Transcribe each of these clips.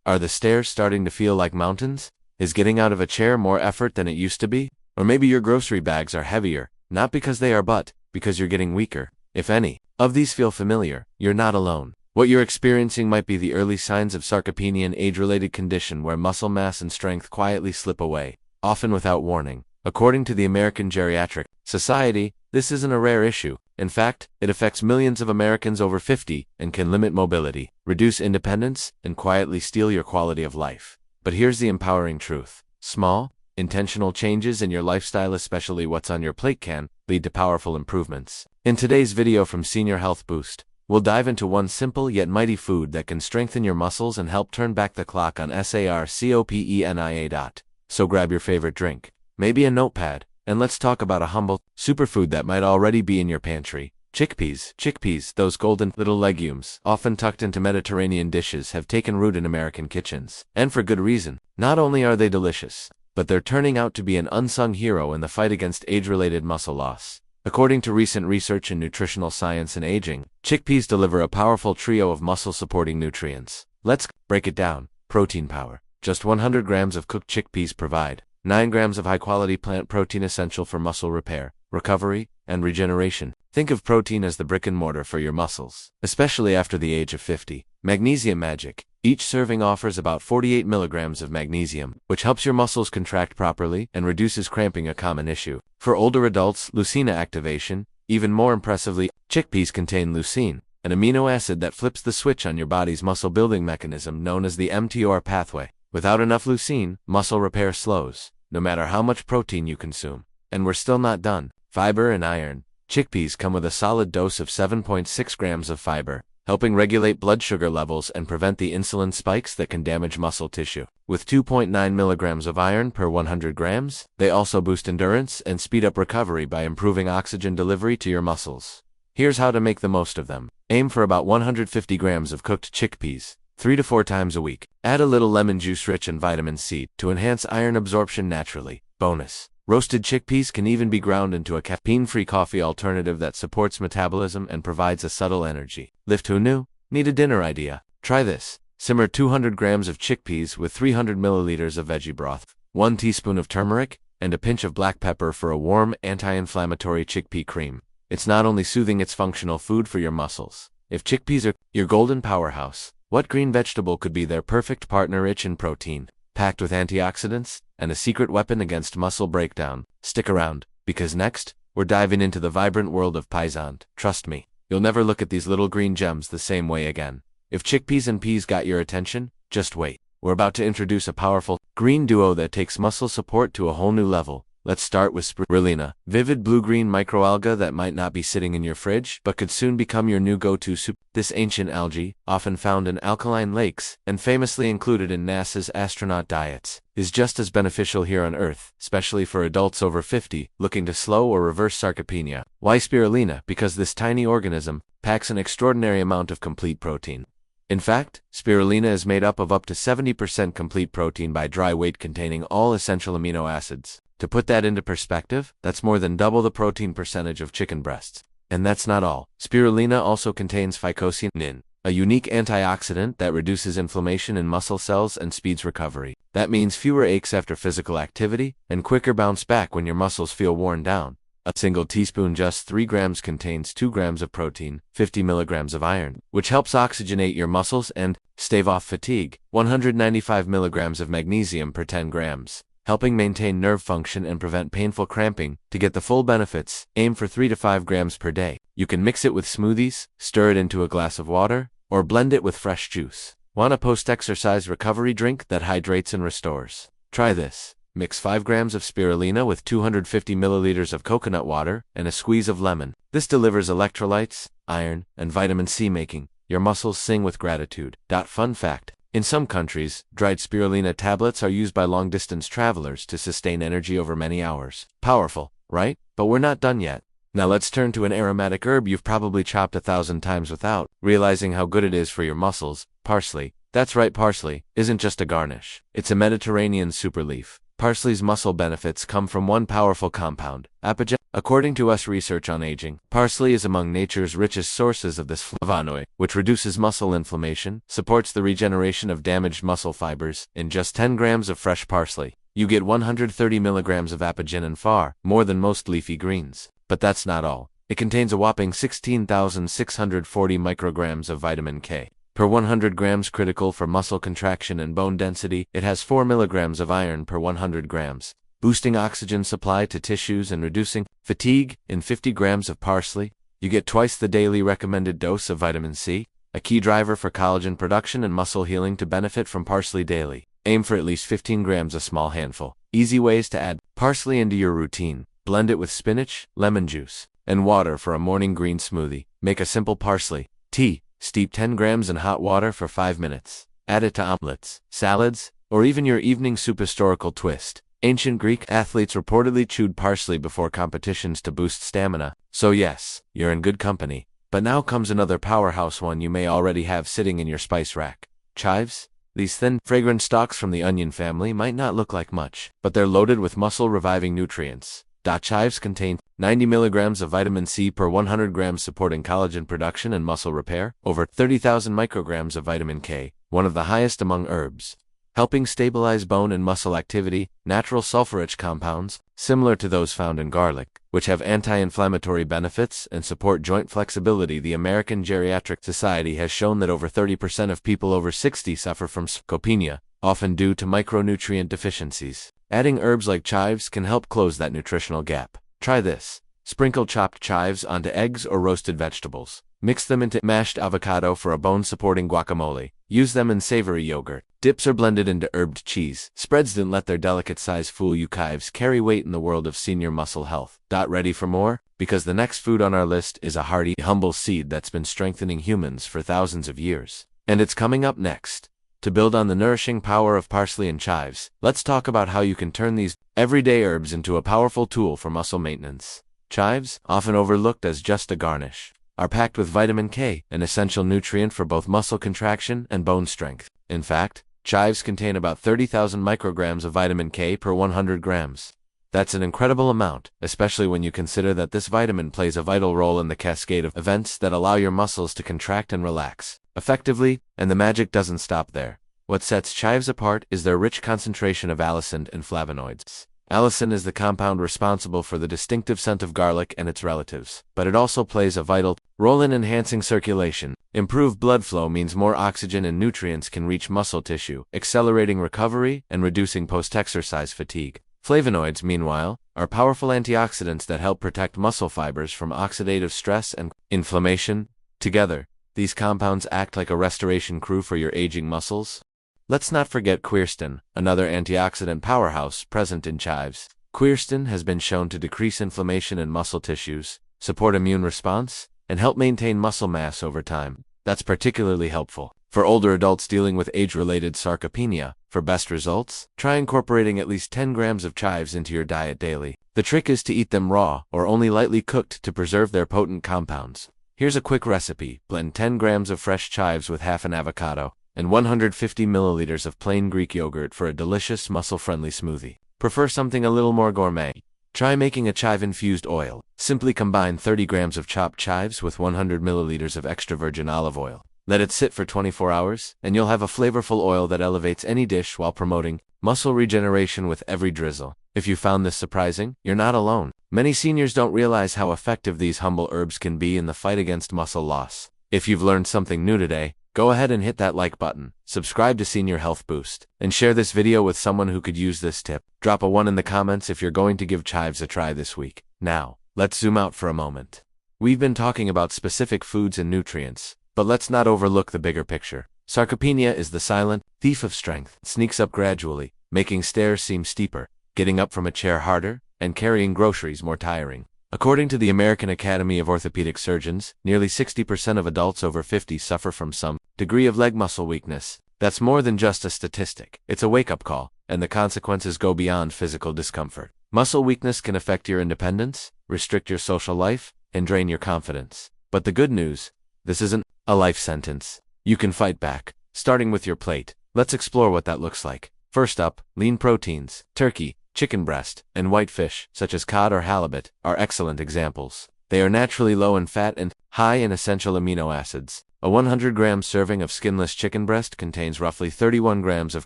Are the stairs starting to feel like mountains? Is getting out of a chair more effort than it used to be? Or maybe your grocery bags are heavier, not because they are but because you're getting weaker. If any of these feel familiar, you're not alone. What you're experiencing might be the early signs of sarcopenia, an age-related condition where muscle mass and strength quietly slip away, often without warning. According to the American Geriatric Society, this isn't a rare issue. In fact, it affects millions of Americans over 50 and can limit mobility, reduce independence, and quietly steal your quality of life. But here's the empowering truth. Small, intentional changes in your lifestyle, especially what's on your plate, can lead to powerful improvements. In today's video from Senior Health Boost, we'll dive into one simple yet mighty food that can strengthen your muscles and help turn back the clock on sarcopenia. So grab your favorite drink, maybe a notepad, and let's talk about a humble superfood that might already be in your pantry. Chickpeas. Chickpeas, those golden little legumes, often tucked into Mediterranean dishes, have taken root in American kitchens. And for good reason. Not only are they delicious, but they're turning out to be an unsung hero in the fight against age-related muscle loss. According to recent research in nutritional science and aging, chickpeas deliver a powerful trio of muscle-supporting nutrients. Let's break it down. Protein power. Just 100 grams of cooked chickpeas provide 9 grams of high-quality plant protein essential for muscle repair, recovery, and regeneration. Think of protein as the brick and mortar for your muscles, especially after the age of 50. Magnesium magic. Each serving offers about 48 milligrams of magnesium, which helps your muscles contract properly and reduces cramping, a common issue. For older adults, leucine activation. Even more impressively, chickpeas contain leucine, an amino acid that flips the switch on your body's muscle-building mechanism known as the mTOR pathway. Without enough leucine, muscle repair slows, no matter how much protein you consume. And we're still not done. Fiber and iron. Chickpeas come with a solid dose of 7.6 grams of fiber, helping regulate blood sugar levels and prevent the insulin spikes that can damage muscle tissue. With 2.9 milligrams of iron per 100 grams, they also boost endurance and speed up recovery by improving oxygen delivery to your muscles. Here's how to make the most of them. Aim for about 150 grams of cooked chickpeas, 3 to 4 times a week. Add a little lemon juice rich in vitamin C to enhance iron absorption naturally. Bonus. Roasted chickpeas can even be ground into a caffeine-free coffee alternative that supports metabolism and provides a subtle energy lift. Who knew? Need a dinner idea? Try this. Simmer 200 grams of chickpeas with 300 milliliters of veggie broth, 1 teaspoon of turmeric, and a pinch of black pepper for a warm, anti-inflammatory chickpea cream. It's not only soothing, it's functional food for your muscles. If chickpeas are your golden powerhouse, what green vegetable could be their perfect partner? Rich in protein, packed with antioxidants, and a secret weapon against muscle breakdown. Stick around, because next, we're diving into the vibrant world of paisan. Trust me, you'll never look at these little green gems the same way again. If chickpeas and peas got your attention, just wait. We're about to introduce a powerful green duo that takes muscle support to a whole new level. Let's start with spirulina, vivid blue-green microalga that might not be sitting in your fridge, but could soon become your new go-to soup. This ancient algae, often found in alkaline lakes, and famously included in NASA's astronaut diets, is just as beneficial here on Earth, especially for adults over 50, looking to slow or reverse sarcopenia. Why spirulina? Because this tiny organism packs an extraordinary amount of complete protein. In fact, spirulina is made up of to 70% complete protein by dry weight, containing all essential amino acids. To put that into perspective, that's more than double the protein percentage of chicken breasts. And that's not all. Spirulina also contains phycocyanin, a unique antioxidant that reduces inflammation in muscle cells and speeds recovery. That means fewer aches after physical activity, and quicker bounce back when your muscles feel worn down. A single teaspoon, just 3 grams, contains 2 grams of protein, 50 milligrams of iron, which helps oxygenate your muscles and stave off fatigue, 195 milligrams of magnesium per 10 grams. Helping maintain nerve function and prevent painful cramping. To get the full benefits, aim for 3 to 5 grams per day. You can mix it with smoothies, stir it into a glass of water, or blend it with fresh juice. Want a post-exercise recovery drink that hydrates and restores? Try this. Mix 5 grams of spirulina with 250 milliliters of coconut water and a squeeze of lemon. This delivers electrolytes, iron, and vitamin C, making your muscles sing with gratitude. Fun fact. In some countries, dried spirulina tablets are used by long-distance travelers to sustain energy over many hours. Powerful, right? But we're not done yet. Now let's turn to an aromatic herb you've probably chopped 1,000 times without realizing how good it is for your muscles. Parsley. That's right, parsley isn't just a garnish. It's a Mediterranean super leaf. Parsley's muscle benefits come from one powerful compound, apigenin. According to US Research on Aging, parsley is among nature's richest sources of this flavonoid, which reduces muscle inflammation, supports the regeneration of damaged muscle fibers. In just 10 grams of fresh parsley, you get 130 milligrams of apigenin, far more than most leafy greens. But that's not all. It contains a whopping 16,640 micrograms of vitamin K per 100 grams, critical for muscle contraction and bone density. It has 4 milligrams of iron per 100 grams, boosting oxygen supply to tissues and reducing fatigue. In 50 grams of parsley, you get twice the daily recommended dose of vitamin C, a key driver for collagen production and muscle healing. To benefit from parsley daily, aim for at least 15 grams, a small handful. Easy ways to add parsley into your routine: blend it with spinach, lemon juice, and water for a morning green smoothie. Make a simple parsley tea. Steep 10 grams in hot water for 5 minutes. Add it to omelets, salads, or even your evening soup. Historical twist: ancient Greek athletes reportedly chewed parsley before competitions to boost stamina. So yes, you're in good company. But now comes another powerhouse, one you may already have sitting in your spice rack: chives. These thin, fragrant stalks from the onion family might not look like much, but they're loaded with muscle-reviving nutrients. Chives contain 90 milligrams of vitamin C per 100 grams, supporting collagen production and muscle repair. Over 30,000 micrograms of vitamin K, one of the highest among herbs, helping stabilize bone and muscle activity. Natural sulfur-rich compounds, similar to those found in garlic, which have anti-inflammatory benefits and support joint flexibility. The American Geriatric Society has shown that over 30% of people over 60 suffer from sarcopenia, often due to micronutrient deficiencies. Adding herbs like chives can help close that nutritional gap. Try this: sprinkle chopped chives onto eggs or roasted vegetables. Mix them into mashed avocado for a bone-supporting guacamole. Use them in savory yogurt. Dips are blended into herbed cheese. Spreads don't let their delicate size fool you. Chives carry weight in the world of senior muscle health. Ready for more? Because the next food on our list is a hearty, humble seed that's been strengthening humans for thousands of years. And it's coming up next. To build on the nourishing power of parsley and chives, let's talk about how you can turn these everyday herbs into a powerful tool for muscle maintenance. Chives, often overlooked as just a garnish, are packed with vitamin K, an essential nutrient for both muscle contraction and bone strength. In fact, chives contain about 30,000 micrograms of vitamin K per 100 grams. That's an incredible amount, especially when you consider that this vitamin plays a vital role in the cascade of events that allow your muscles to contract and relax effectively. And the magic doesn't stop there. What sets chives apart is their rich concentration of allicin and flavonoids. Allicin is the compound responsible for the distinctive scent of garlic and its relatives, but it also plays a vital role in enhancing circulation. Improved blood flow means more oxygen and nutrients can reach muscle tissue, accelerating recovery and reducing post-exercise fatigue. Flavonoids, meanwhile, are powerful antioxidants that help protect muscle fibers from oxidative stress and inflammation. Together, these compounds act like a restoration crew for your aging muscles. Let's not forget quercetin, another antioxidant powerhouse present in chives. Quercetin has been shown to decrease inflammation in muscle tissues, support immune response, and help maintain muscle mass over time. That's particularly helpful for older adults dealing with age-related sarcopenia. For best results, try incorporating at least 10 grams of chives into your diet daily. The trick is to eat them raw or only lightly cooked to preserve their potent compounds. Here's a quick recipe: blend 10 grams of fresh chives with half an avocado and 150 milliliters of plain Greek yogurt for a delicious, muscle-friendly smoothie. Prefer something a little more gourmet? Try making a chive-infused oil. Simply combine 30 grams of chopped chives with 100 milliliters of extra virgin olive oil. Let it sit for 24 hours, and you'll have a flavorful oil that elevates any dish while promoting muscle regeneration with every drizzle. If you found this surprising, you're not alone. Many seniors don't realize how effective these humble herbs can be in the fight against muscle loss. If you've learned something new today, go ahead and hit that like button, subscribe to Senior Health Boost, and share this video with someone who could use this tip. Drop a 1 in the comments if you're going to give chives a try this week. Now, let's zoom out for a moment. We've been talking about specific foods and nutrients, but let's not overlook the bigger picture. Sarcopenia is the silent thief of strength. It sneaks up gradually, making stairs seem steeper, getting up from a chair harder, and carrying groceries more tiring. According to the American Academy of Orthopedic Surgeons, nearly 60% of adults over 50 suffer from some degree of leg muscle weakness. That's more than just a statistic. It's a wake-up call, and the consequences go beyond physical discomfort. Muscle weakness can affect your independence, restrict your social life, and drain your confidence. But the good news: this isn't a life sentence. You can fight back, starting with your plate. Let's explore what that looks like. First up, lean proteins. Turkey, chicken breast, and white fish, such as cod or halibut, are excellent examples. They are naturally low in fat and high in essential amino acids. A 100-gram serving of skinless chicken breast contains roughly 31 grams of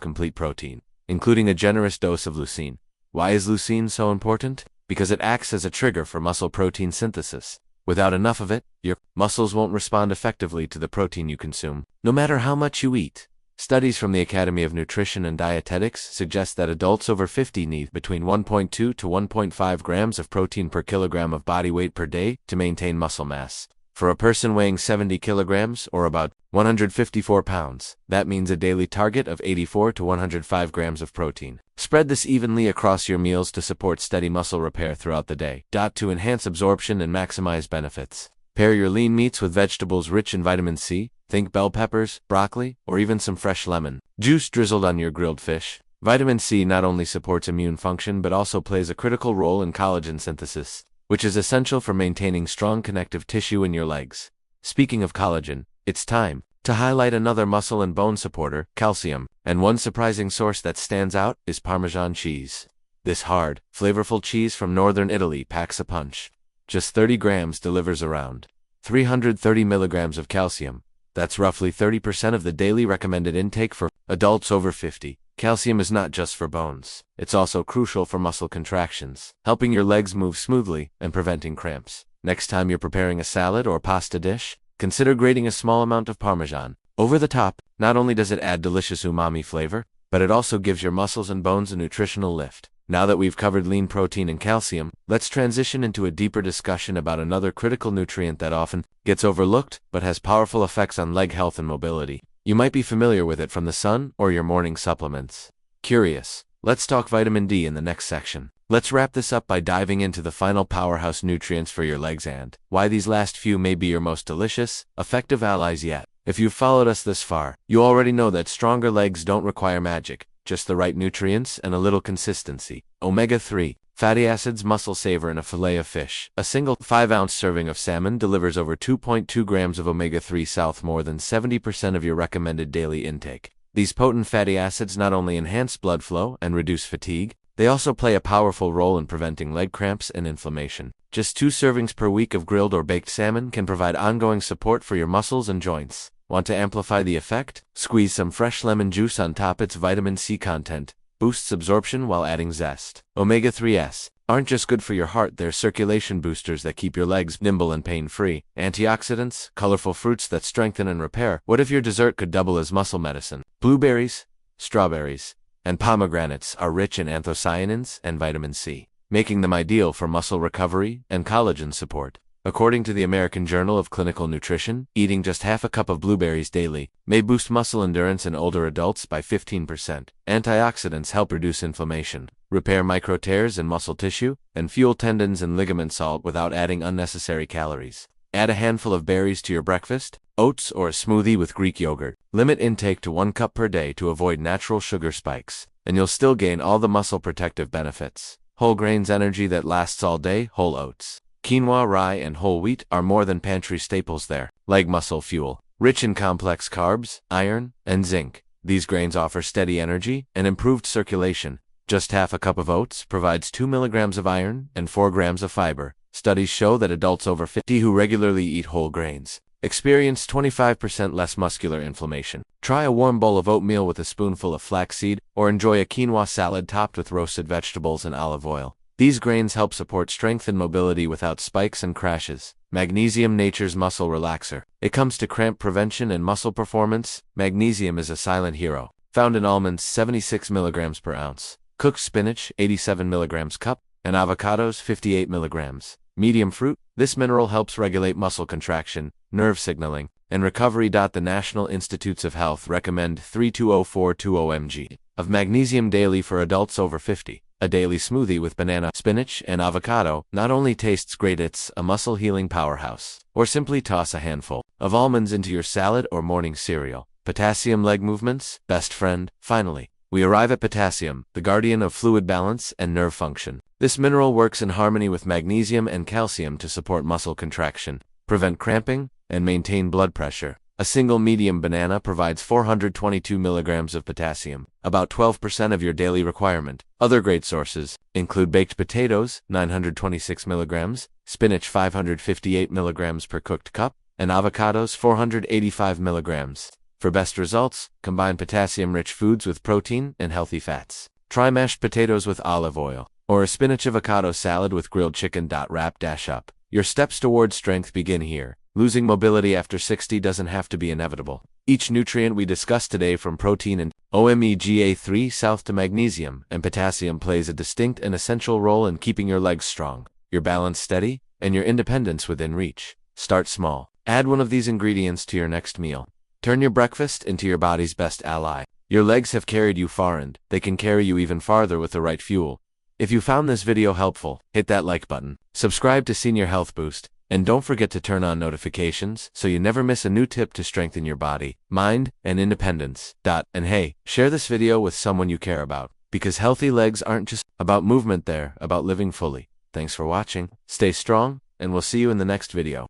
complete protein, including a generous dose of leucine. Why is leucine so important? Because it acts as a trigger for muscle protein synthesis. Without enough of it, your muscles won't respond effectively to the protein you consume, no matter how much you eat. Studies from the Academy of Nutrition and Dietetics suggest that adults over 50 need between 1.2 to 1.5 grams of protein per kilogram of body weight per day to maintain muscle mass. For a person weighing 70 kilograms, or about 154 pounds, that means a daily target of 84 to 105 grams of protein. Spread this evenly across your meals to support steady muscle repair throughout the day. To enhance absorption and maximize benefits. Pair your lean meats with vegetables rich in vitamin C, think bell peppers, broccoli, or even some fresh lemon juice drizzled on your grilled fish. Vitamin C not only supports immune function but also plays a critical role in collagen synthesis, which is essential for maintaining strong connective tissue in your legs. Speaking of collagen, it's time to highlight another muscle and bone supporter, calcium, and one surprising source that stands out is Parmesan cheese. This hard, flavorful cheese from northern Italy packs a punch. Just 30 grams delivers around 330 milligrams of calcium. That's roughly 30% of the daily recommended intake for adults over 50. Calcium is not just for bones. It's also crucial for muscle contractions, helping your legs move smoothly and preventing cramps. Next time you're preparing a salad or pasta dish, consider grating a small amount of Parmesan over the top. Not only does it add delicious umami flavor, but it also gives your muscles and bones a nutritional lift. Now that we've covered lean protein and calcium, let's transition into a deeper discussion about another critical nutrient that often gets overlooked but has powerful effects on leg health and mobility. You might be familiar with it from the sun or your morning supplements. Curious? Let's talk vitamin D in the next section. Let's wrap this up by diving into the final powerhouse nutrients for your legs and why these last few may be your most delicious, effective allies yet. If you've followed us this far, you already know that stronger legs don't require magic, just the right nutrients and a little consistency. Omega-3 fatty acids muscle saver in a fillet of fish. A single 5-ounce serving of salmon delivers over 2.2 grams of omega-3 south, more than 70% of your recommended daily intake. These potent fatty acids not only enhance blood flow and reduce fatigue, they also play a powerful role in preventing leg cramps and inflammation. Just 2 servings per week of grilled or baked salmon can provide ongoing support for your muscles and joints. Want to amplify the effect? Squeeze some fresh lemon juice on top. Its vitamin C content boosts absorption while adding zest. Omega-3s aren't just good for your heart, they're circulation boosters that keep your legs nimble and pain-free. Antioxidants, colorful fruits that strengthen and repair. What if your dessert could double as muscle medicine? Blueberries, strawberries, and pomegranates are rich in anthocyanins and vitamin C, making them ideal for muscle recovery and collagen support. According to the American Journal of Clinical Nutrition, eating just half a cup of blueberries daily may boost muscle endurance in older adults by 15%. Antioxidants help reduce inflammation, repair micro tears in muscle tissue, and fuel tendons and ligament salt without adding unnecessary calories. Add a handful of berries to your breakfast, oats, or a smoothie with Greek yogurt. Limit intake to 1 cup per day to avoid natural sugar spikes, and you'll still gain all the muscle protective benefits. Whole grains energy that lasts all day. Whole oats, quinoa, rye, and whole wheat are more than pantry staples. They're leg muscle fuel, rich in complex carbs, iron, and zinc. These grains offer steady energy and improved circulation. Just half a cup of oats provides 2 milligrams of iron and 4 grams of fiber. Studies show that adults over 50 who regularly eat whole grains experience 25% less muscular inflammation. Try a warm bowl of oatmeal with a spoonful of flaxseed, or enjoy a quinoa salad topped with roasted vegetables and olive oil. These grains help support strength and mobility without spikes and crashes. Magnesium, nature's muscle relaxer. It comes to cramp prevention and muscle performance. Magnesium is a silent hero. Found in almonds, 76 milligrams per ounce. Cooked spinach, 87 milligrams cup, and avocados, 58 milligrams. Medium fruit. This mineral helps regulate muscle contraction, nerve signaling, and recovery. The National Institutes of Health recommend 320-420 mg of magnesium daily for adults over 50. A daily smoothie with banana, spinach, and avocado not only tastes great, it's a muscle healing powerhouse. Or simply toss a handful of almonds into your salad or morning cereal. Potassium, leg movements, best friend. Finally, we arrive at potassium, the guardian of fluid balance and nerve function. This mineral works in harmony with magnesium and calcium to support muscle contraction, prevent cramping, and maintain blood pressure. A single medium banana provides 422 milligrams of potassium, about 12% of your daily requirement. Other great sources include baked potatoes, 926 milligrams, spinach 558 milligrams per cooked cup, and avocados 485 milligrams. For best results, combine potassium-rich foods with protein and healthy fats. Try mashed potatoes with olive oil, or a spinach avocado salad with grilled chicken. Wrap up. Your steps towards strength begin here. Losing mobility after 60 doesn't have to be inevitable. Each nutrient we discussed today, from protein and omega-3 south to magnesium and potassium, plays a distinct and essential role in keeping your legs strong, your balance steady, and your independence within reach. Start small. Add one of these ingredients to your next meal. Turn your breakfast into your body's best ally. Your legs have carried you far, and they can carry you even farther with the right fuel. If you found this video helpful, hit that like button, subscribe to Senior Health Boost, and don't forget to turn on notifications so you never miss a new tip to strengthen your body, mind, and independence. And hey, share this video with someone you care about, because healthy legs aren't just about movement, they're about living fully. Thanks for watching, stay strong, and we'll see you in the next video.